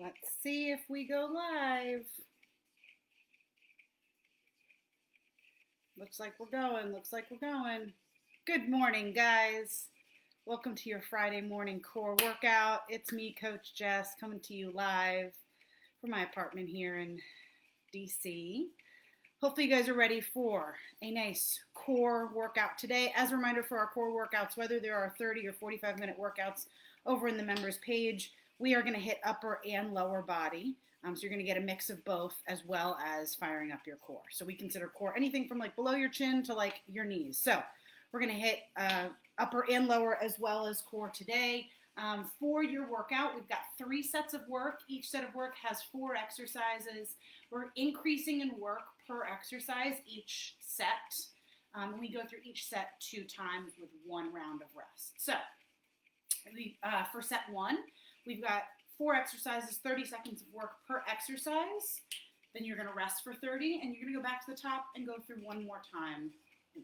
Let's see if we go live. Looks like we're going. Good morning, guys. Welcome to your Friday morning core workout. It's me, Coach Jess, coming to you live from my apartment here in DC. Hopefully you guys are ready for a nice core workout today. As a reminder for our core workouts, whether there are 30 or 45-minute workouts over in the members page, we are going to hit upper and lower body. So you're going to get a mix of both as well as firing up your core. So we consider core anything from like below your chin to like your knees. So we're going to hit upper and lower as well as core today. For your workout, we've got 3 sets of work. Each set of work has 4 exercises. We're increasing in work per exercise each set. We go through each set 2 times with 1 round of rest. So for set 1, we've got 4 exercises, 30 seconds of work per exercise. Then you're going to rest for 30, and you're going to go back to the top and go through 1 more time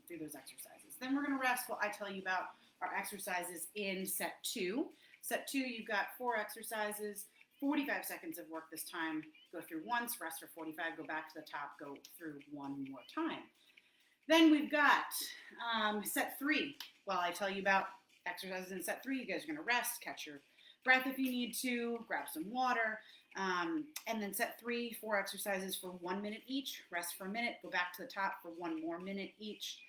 through those exercises. Then we're going to rest while I tell you about our exercises in set 2. Set 2, you've got 4 exercises, 45 seconds of work this time. Go through once, rest for 45, go back to the top, go through 1 more time. Then we've got set 3. While I tell you about exercises in set 3, you guys are going to rest, catch your breath if you need to, grab some water, and then set 3, 4 exercises for 1 minute each, rest for a minute, go back to the top for 1 more minute each,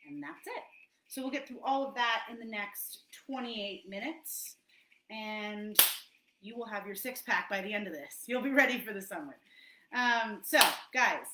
and that's it. So we'll get through all of that in the next 28 minutes, and you will have your 6-pack by the end of this. You'll be ready for the summer. So, guys,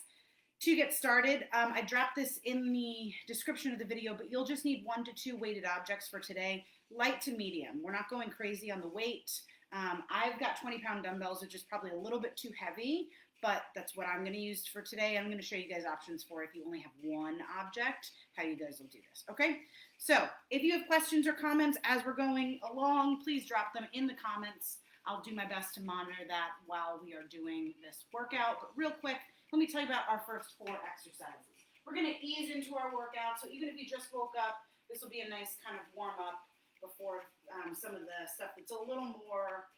to get started, I dropped this in the description of the video, but you'll just need 1 to 2 weighted objects for today, light to medium. We're not going crazy on the weight. I've got 20-pound dumbbells, which is probably a little bit too heavy, but that's what I'm going to use for today. I'm going to show you guys options for if you only have 1 object, how you guys will do this, okay? So if you have questions or comments as we're going along, please drop them in the comments. I'll do my best to monitor that while we are doing this workout. But real quick, let me tell you about our first 4 exercises. We're going to ease into our workout, so even if you just woke up, this will be a nice kind of warm-up before some of the stuff that's a little more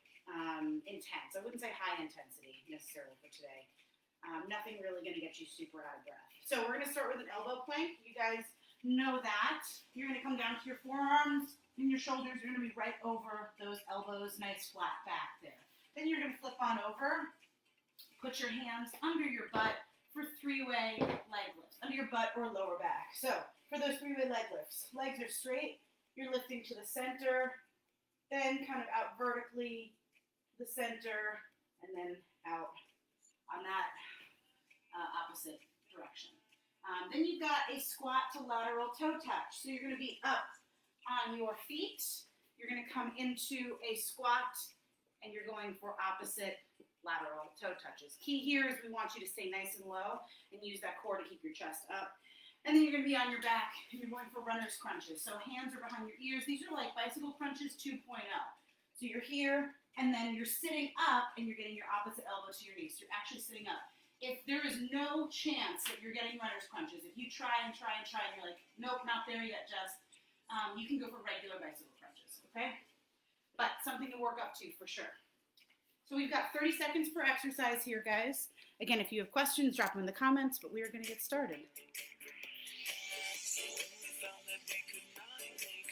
intense. I wouldn't say high intensity necessarily for today. Nothing really going to get you super out of breath. So we're going to start with an elbow plank. You guys know that. You're going to come down to your forearms and your shoulders. You're going to be right over those elbows, nice flat back there. Then you're going to flip on over. Put your hands under your butt for 3-way leg lifts, under your butt or lower back. So for those 3-way leg lifts, legs are straight. You're lifting to the center, then kind of out vertically, the center, and then out on that opposite direction. Then you've got a squat to lateral toe touch. So you're going to be up on your feet. You're going to come into a squat, and you're going for opposite lateral toe touches. Key here is we want you to stay nice and low and use that core to keep your chest up. And then you're going to be on your back, and you're going for runner's crunches. So hands are behind your ears. These are like bicycle crunches 2.0. So you're here, and then you're sitting up, and you're getting your opposite elbow to your knee. So you're actually sitting up. If there is no chance that you're getting runner's crunches, if you try and you're like, nope, not there yet, Jess, you can go for regular bicycle crunches, okay? But something to work up to for sure. So we've got 30 seconds per exercise here, guys. Again, if you have questions, drop them in the comments, but we are going to get started.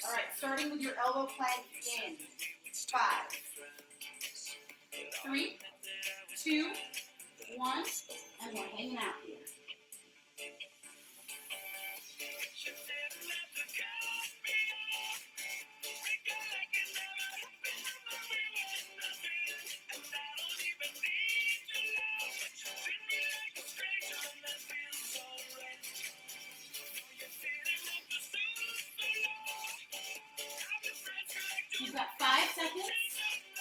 All right, starting with your elbow plank in 5, 3, 2, 1, and we're hanging out here. You've got 5 seconds.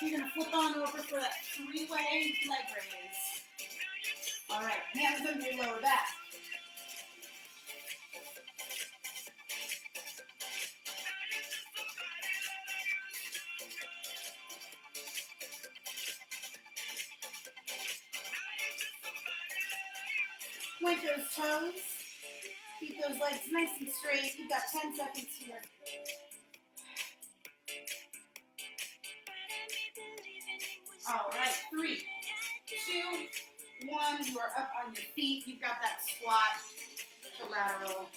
You're going to flip on over for that 3-way leg raise. All right, hands under your lower back. Point those toes. Keep those legs nice and straight. You've got 10 seconds here. All right, 3, 2, 1. You are up on your feet. You've got that squat to lateral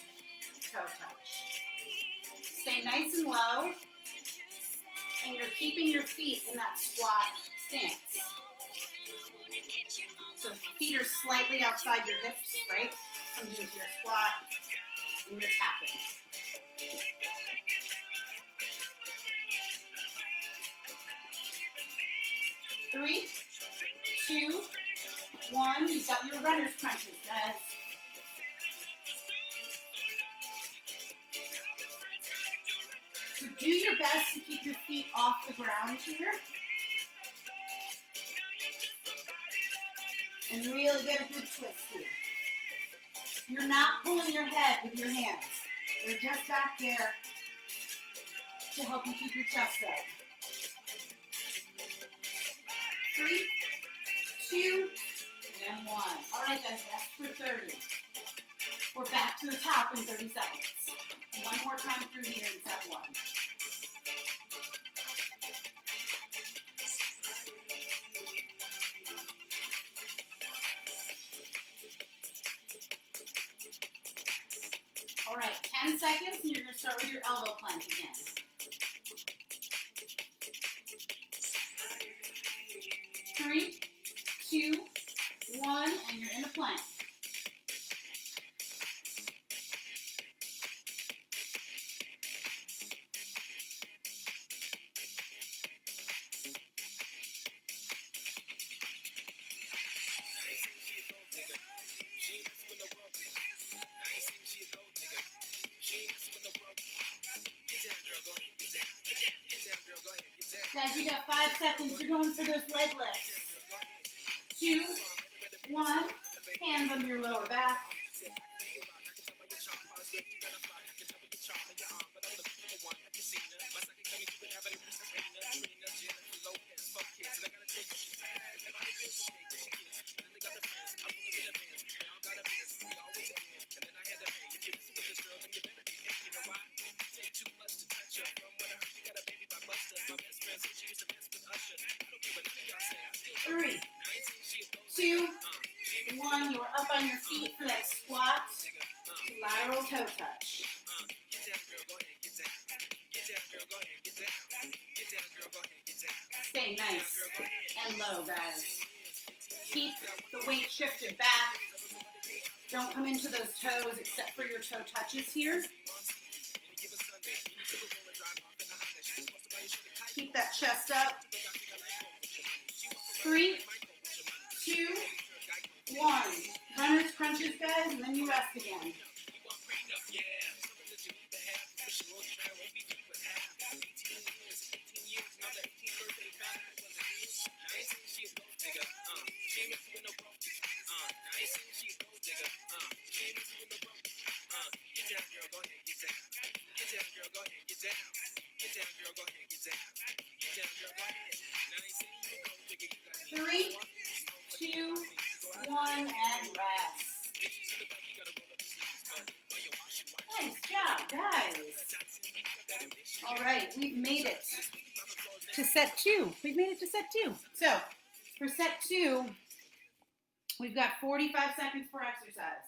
toe touch. Stay nice and low, and you're keeping your feet in that squat stance. So feet are slightly outside your hips, right? Coming into your squat, and you're tapping. 3, 2, 1. You've got your runner's crunches, guys. So do your best to keep your feet off the ground here. And really get a good twist here. You're not pulling your head with your hands. They're just back there to help you keep your chest up. 3, 2, and 1. All right, guys, that's for 30. We're back to the top in 30 seconds. One more time through here in set 1. All right, 10 seconds, and you're going to start with your elbow plank again. 3, 2, 1, and you're in the plank. Guys, you got 5 seconds. You're going for those leg lifts. 2, 1. Hands under your lower back. Three, 2, 1. You're up on your feet for that squat, lateral toe touch. Stay nice and low, guys. Keep the weight shifted back. Don't come into those toes except for your toe touches here. Keep that chest up. 3, 2, 1. Runner's crunches, guys, and then you rest again. Three, 2, 1, and rest. Nice job, guys. All right, we've made it to set 2. We've made it to set 2. So, for set 2, we've got 45 seconds for exercise.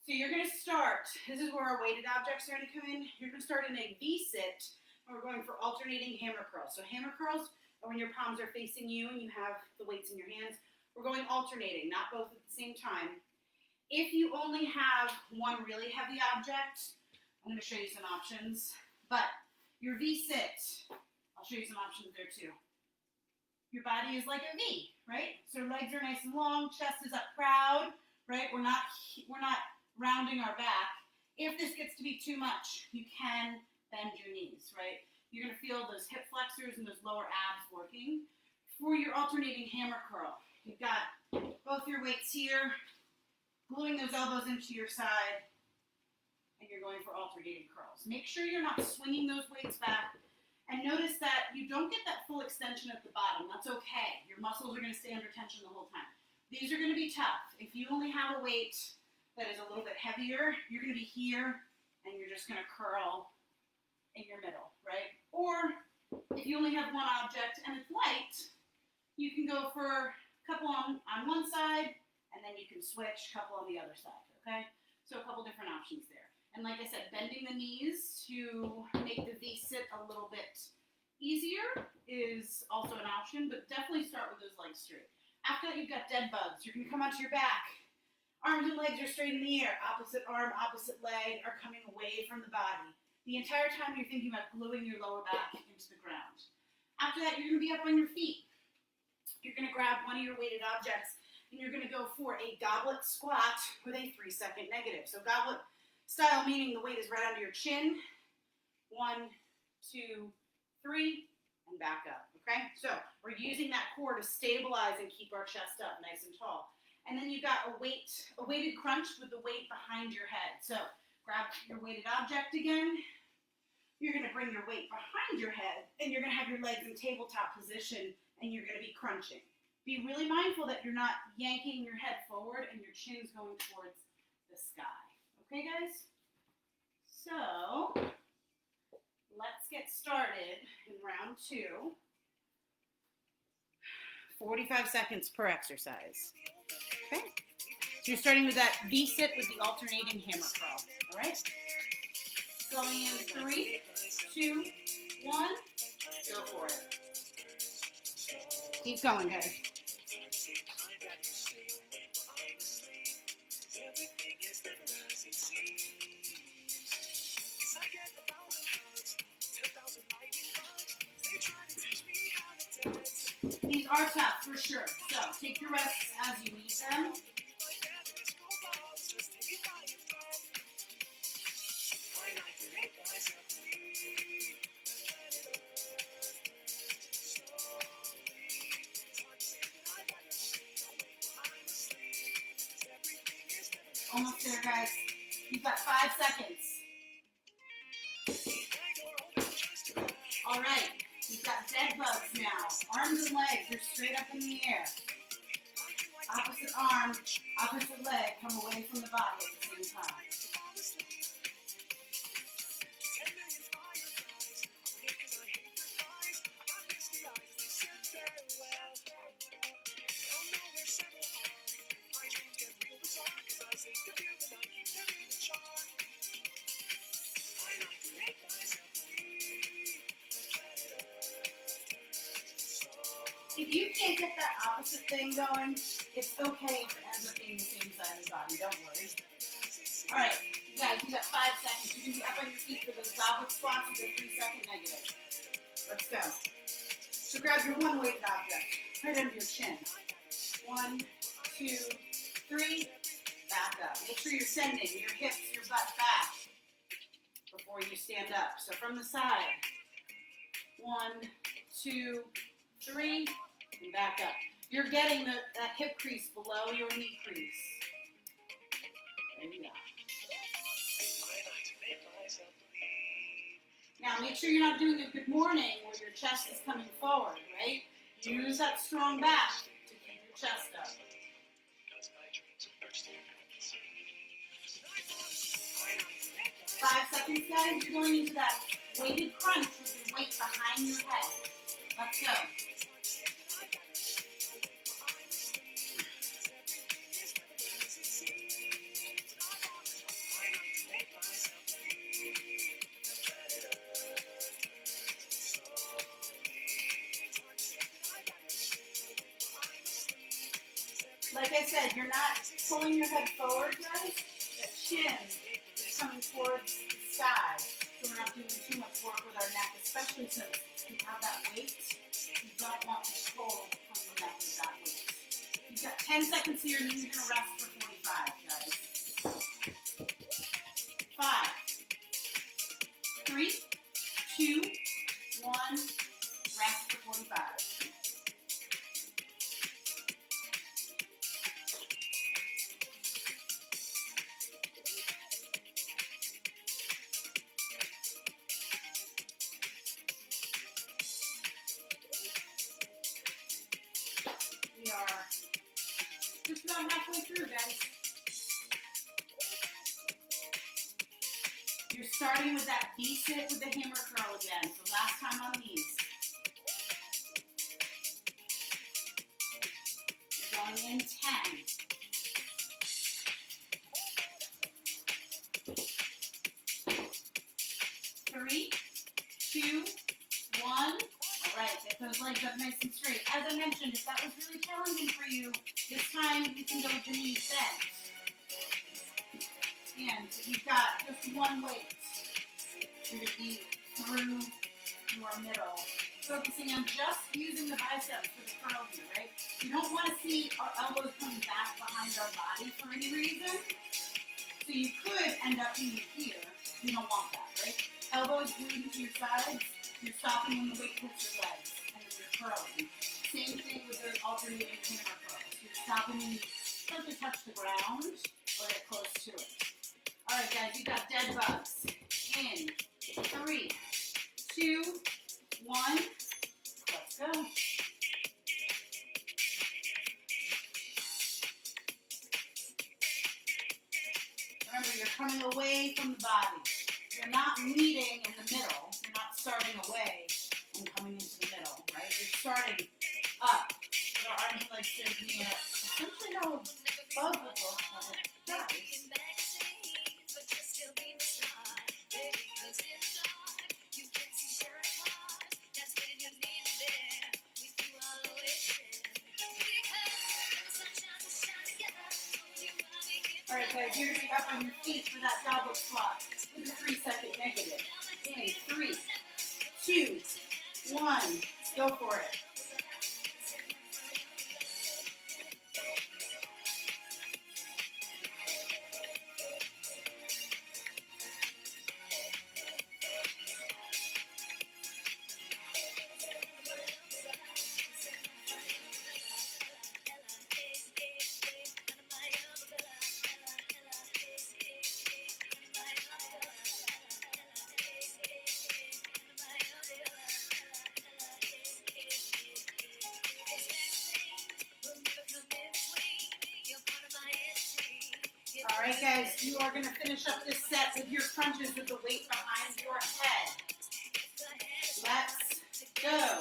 So you're going to start, this is where our weighted objects are going to come in. You're going to start in a V-sit, and we're going for alternating hammer curls. So hammer curls are when your palms are facing you and you have the weights in your hands. We're going alternating, not both at the same time. If you only have one really heavy object, I'm going to show you some options. But your V-sit, I'll show you some options there too. Your body is like a V, right? So legs are nice and long, chest is up proud, right? We're not rounding our back. If this gets to be too much, you can bend your knees, right? You're going to feel those hip flexors and those lower abs working. For your alternating hammer curl, you've got both your weights here, gluing those elbows into your side, and you're going for alternating curls. Make sure you're not swinging those weights back, and notice that you don't get that full extension at the bottom. That's okay. Your muscles are going to stay under tension the whole time. These are going to be tough. If you only have a weight that is a little bit heavier, you're going to be here, and you're just going to curl in your middle, right? Or if you only have one object and it's light, you can go for couple on one side, and then you can switch, couple on the other side, okay? So a couple different options there. And like I said, bending the knees to make the V-sit a little bit easier is also an option, but definitely start with those legs straight. After that, you've got dead bugs. You're going to come onto your back. Arms and legs are straight in the air. Opposite arm, opposite leg are coming away from the body. The entire time you're thinking about gluing your lower back into the ground. After that, you're going to be up on your feet. You're going to grab one of your weighted objects, and you're going to go for a goblet squat with a 3-second negative. So goblet style, meaning the weight is right under your chin. 1, 2, 3, and back up, okay? So we're using that core to stabilize and keep our chest up nice and tall. And then you've got a weighted crunch with the weight behind your head. So grab your weighted object again. You're going to bring your weight behind your head, and you're going to have your legs in tabletop position, and you're going to be crunching. Be really mindful that you're not yanking your head forward and your chin's going towards the sky. Okay, guys? So let's get started in round 2. 45 seconds per exercise. Okay? So you're starting with that V-sit with the alternating hammer crawl. All right? Going in 3, 2, 1. Go for it. Keep going, guys. These are tough for sure. So take your rests as you need them. Almost there, guys. You've got 5 seconds. All right. You've got dead bugs now. Arms and legs are straight up in the air. Opposite arm, opposite leg come away from the body at the same time. If you can't get that opposite thing going, it's okay if it ends up being the same side of the body. Don't worry. All right, you guys, you got 5 seconds. You can be up on your feet for those goblet squats with a 3-second negative. Let's go. So grab your one weighted object right under your chin. 1, 2, 3. Back up. Make sure you're sending your hips, your butt back before you stand up. So from the side. 1, 2, 3, and back up. You're getting that hip crease below your knee crease. There you go. Now make sure you're not doing a good morning where your chest is coming forward, right? Use that strong back to keep your chest up. 5 seconds, guys. You're going into that weighted crunch with your weight behind your head. Let's go. Like I said, you're not pulling your head forward, guys. The chin is coming towards the sky, so we're not doing too much work with our neck, especially since you have that weight. You don't want to pull from the neck with that weight. You've got 10 seconds here, and you're going to rest for 45, guys. 5, 3, 2, 1. Rest for 45. We are just about halfway through, guys. You're starting with that V-sit with the hammer curl again. So last time on these. Counting in 10. 3, 2, 1. All right, get those legs up nice and straight. As I mentioned, if that was really challenging for you, this time you can go with the knees bent. And if you've got just one weight, you're going to be through your middle. Focusing on just using the biceps for the curl here, right? You don't want to see our elbows coming back behind our body for any reason. So you could end up being here. You don't want that, right? Elbows glued into your sides. You're stopping when the weight hits your legs, and then you're curling. Same thing with the alternating hammer curls. You're stopping when you start to touch the ground or get close to it. All right, guys, you got dead bugs. In 3, 2, 1. Let's go. Remember, you're coming away from the body. You're not meeting in the middle. You're not starting away and coming into the middle, right? You're starting up. With our arms and legs straight, essentially how a bug would look when it dies. All right, guys, you're going to be up on your feet for that goblet squat with a 3-second negative. In 3, 2, 1, go for it. All right, guys, you are going to finish up this set with your crunches with the weight behind your head. Let's go.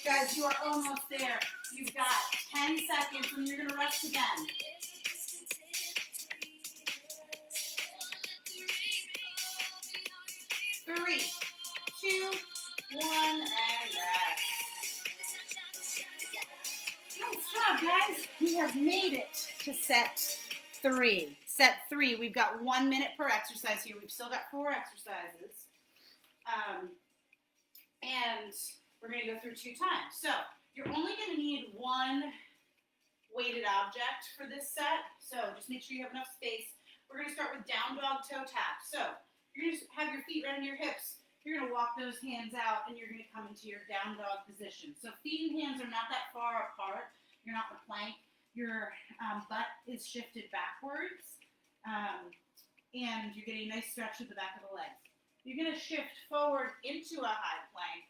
Guys, you are almost there. You've got 10 seconds and you're going to rest again. 3, 2, 1, and rest. Nice job, guys. We have made it to set 3. Set 3, we've got 1 minute per exercise here. We've still got 4 exercises. And we're going to go through 2 times. So you're only going to need 1 weighted object for this set. So just make sure you have enough space. We're going to start with down dog toe tap. So you're going to have your feet right on your hips. You're going to walk those hands out and you're going to come into your down dog position. So feet and hands are not that far apart. You're not in a plank. Your butt is shifted backwards. And you're getting a nice stretch of the back of the legs. You're going to shift forward into a high plank.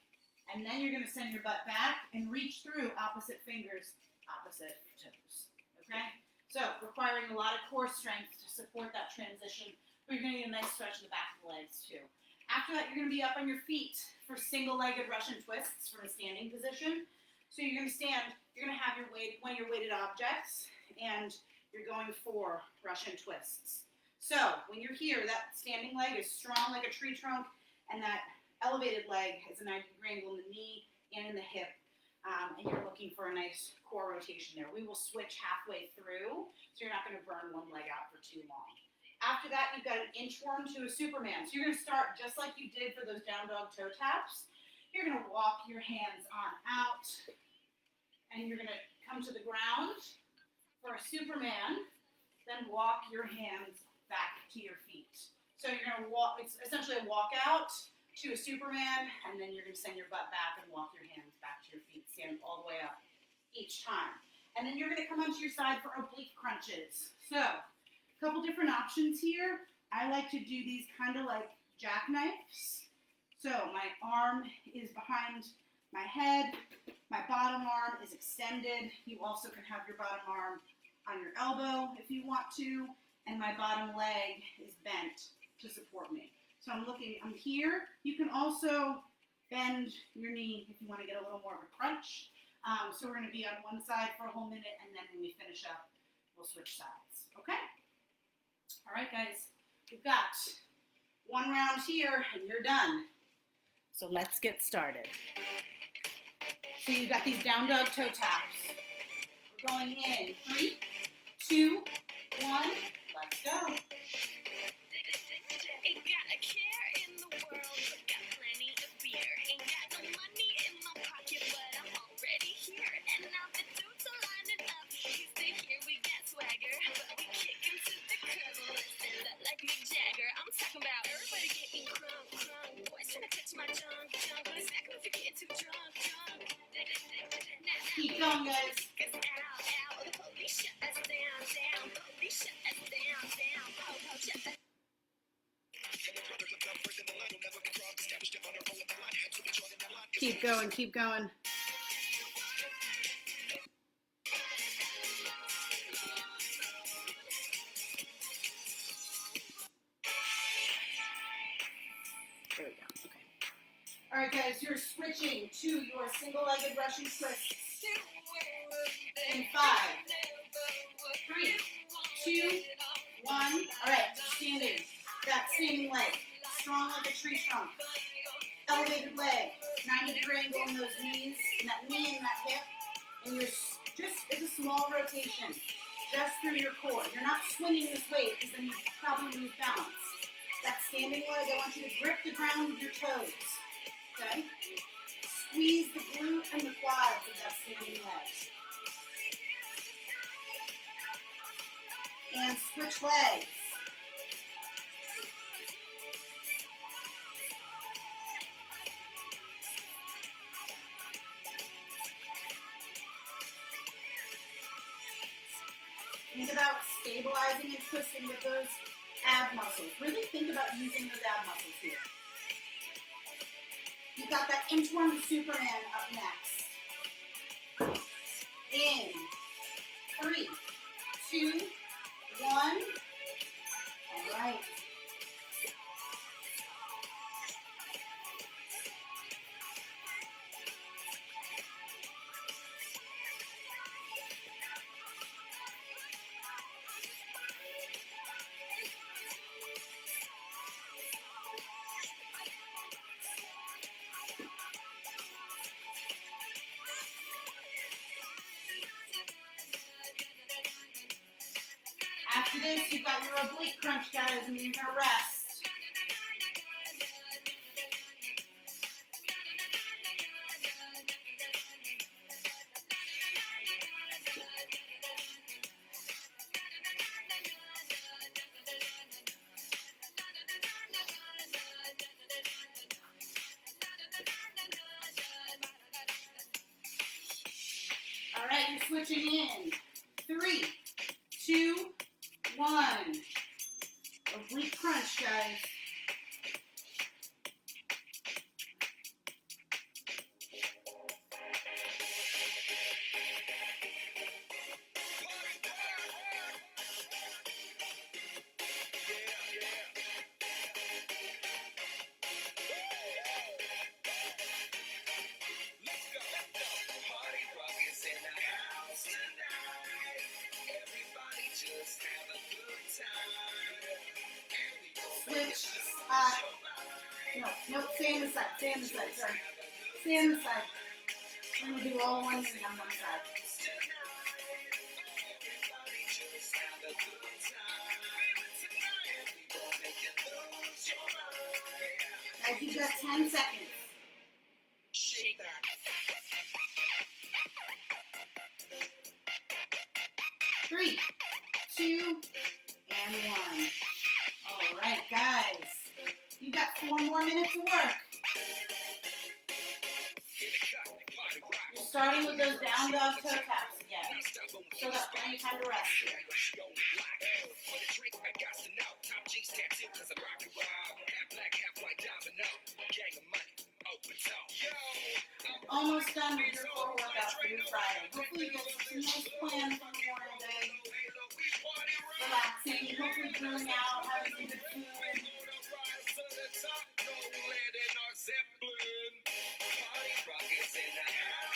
And then you're going to send your butt back and reach through opposite fingers, opposite toes, okay? So requiring a lot of core strength to support that transition, but you're going to get a nice stretch in the back of the legs too. After that, you're going to be up on your feet for single-legged Russian twists from a standing position. So you're going to stand, you're going to have one of your weighted objects, and you're going for Russian twists. So when you're here, that standing leg is strong like a tree trunk, and that elevated leg is a 90-degree angle in the knee and in the hip, and you're looking for a nice core rotation there. We will switch halfway through, so you're not going to burn one leg out for too long. After that, you've got an inchworm to a Superman. So you're going to start just like you did for those down dog toe taps. You're going to walk your hands on out, and you're going to come to the ground for a Superman, then walk your hands back to your feet. So you're going to walk, it's essentially a walk out to a Superman, and then you're going to send your butt back and walk your hands back to your feet, stand all the way up each time. And then you're going to come onto your side for oblique crunches. So, a couple different options here. I like to do these kind of like jackknifes. So my arm is behind my head. My bottom arm is extended. You also can have your bottom arm on your elbow if you want to. And my bottom leg is bent to support me. So I'm here. You can also bend your knee if you want to get a little more of a crunch. So we're going to be on one side for a whole minute, and then when we finish up, we'll switch sides. Okay? All right, guys. We've got one round here, and you're done. So let's get started. So you've got these down dog toe taps. We're going in 3, 2, 1. Let's go. Ain't got a care in the world, but got plenty of beer. Ain't got no money in my pocket, but I'm already here. And now the dudes are lining up. You stay here, we got swagger, but we kicking to the curb. Listen, look like Mick Jagger. I'm talking about everybody getting crunk, crunk. Boys trying to touch my junk, junk. But it's not if you get too drunk, drunk. Keep going, guys. Cause ow, the police shut us down, down. Police shut us down, down. Shut us down. Keep going, keep going. There we go. Okay. All right, guys, you're switching to your single-legged Russian twists. In 5, 3, 2, 1. All right, standing. That standing leg. Strong like a tree trunk. Elevated leg. 90-degree angle in those knees, and that knee and that hip. And you're it's a small rotation. Just through your core. You're not swinging this weight because then you probably lose balance. That standing leg, I want you to grip the ground with your toes. Okay? Squeeze the glute and the quads of that standing leg. And switch legs. Think about stabilizing and twisting with those ab muscles. Really think about using those ab muscles here. You've got that inchworm Superman up next. In 3, 2, 1. All right. After this, you've got your oblique crunch, guys, and you're going to rest. All right, you're switching in. 3, 2, 1. Oblique crunch, guys. Switch. Nope, stay on the side, sorry. Stay on the side. I'm going to do all one thing on one side. Guys, you've got 10 seconds. Shake that. 3, 2, and 1. All right, guys. You got 4 more minutes of work. You're starting with those down dog toe taps again. Still got plenty of time to rest here. Almost done with your core workout for your Friday. Hopefully you get some nice plans for Memorial Day. Relaxing, hopefully grilling out, having some good food.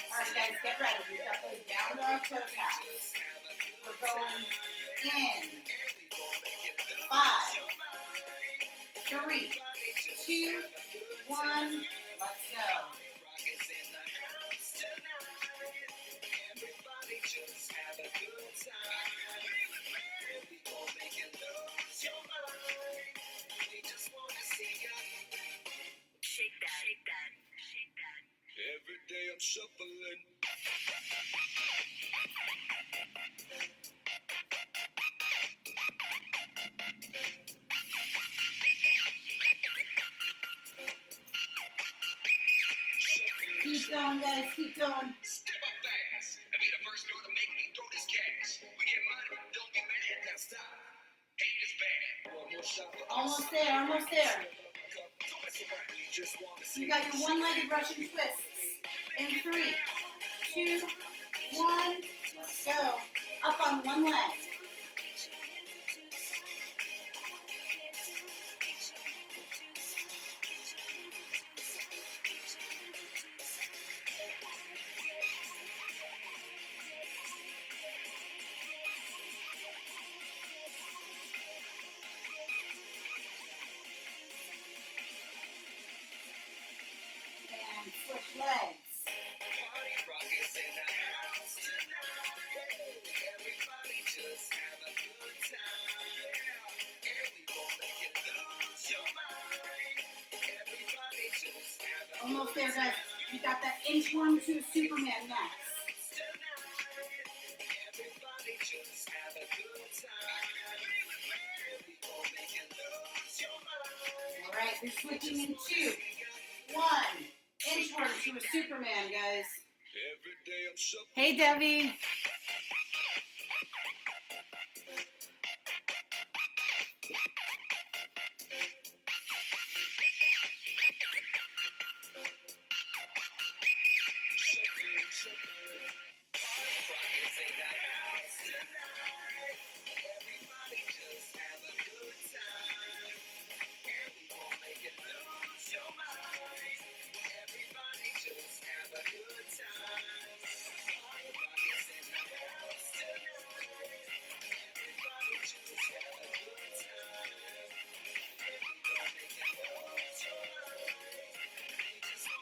Alright guys, get ready. We've got those down dog toe taps. We're going in. 5, 3, 2, 1. Let's go. Shake that, shake that, shake that. Every day I'm shuffling. Keep going, guys. Keep going. Step up fast. I be the first girl to make me throw this cash. We get money, don't get mad, now stop. Hate is bad. One more shot. Almost there, almost there. You got your one-legged Russian twists. In 3, 2, 1. Let's go. Up on one leg. And switch legs. Almost there, guys. You got that inchworm to Superman next. All right, you're switching in 2, 1. Inchworm to a Superman, guys. Hey, Debbie.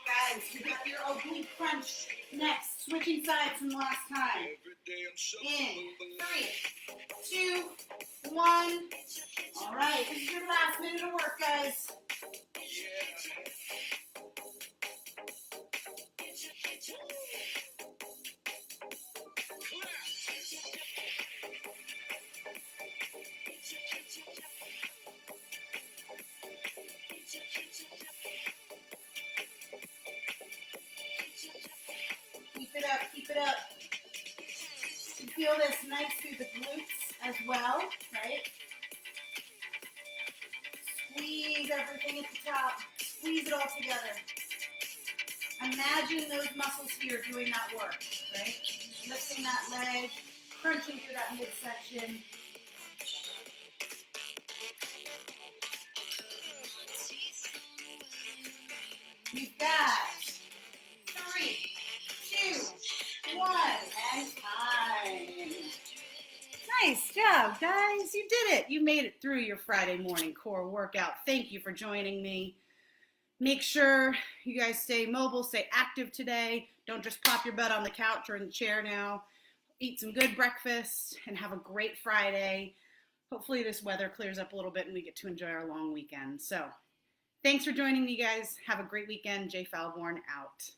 Guys, you got your oblique crunch next. Switching sides from last time. In 3, 2, 1. All right, this is your last minute of work, guys. Keep it up, keep it up. You feel this nice through the glutes as well, right? Squeeze everything at the top. Squeeze it all together. Imagine those muscles here doing that work, right? Lifting that leg, crunching through that midsection. You've got 3, 2, 1, and time. Nice job, guys. You did it. You made it through your Friday morning core workout. Thank you for joining me. Make sure you guys stay mobile, stay active today. Don't just plop your butt on the couch or in the chair now. Eat some good breakfast and have a great Friday. Hopefully this weather clears up a little bit and we get to enjoy our long weekend. So thanks for joining me, guys. Have a great weekend. Jay Falborn out.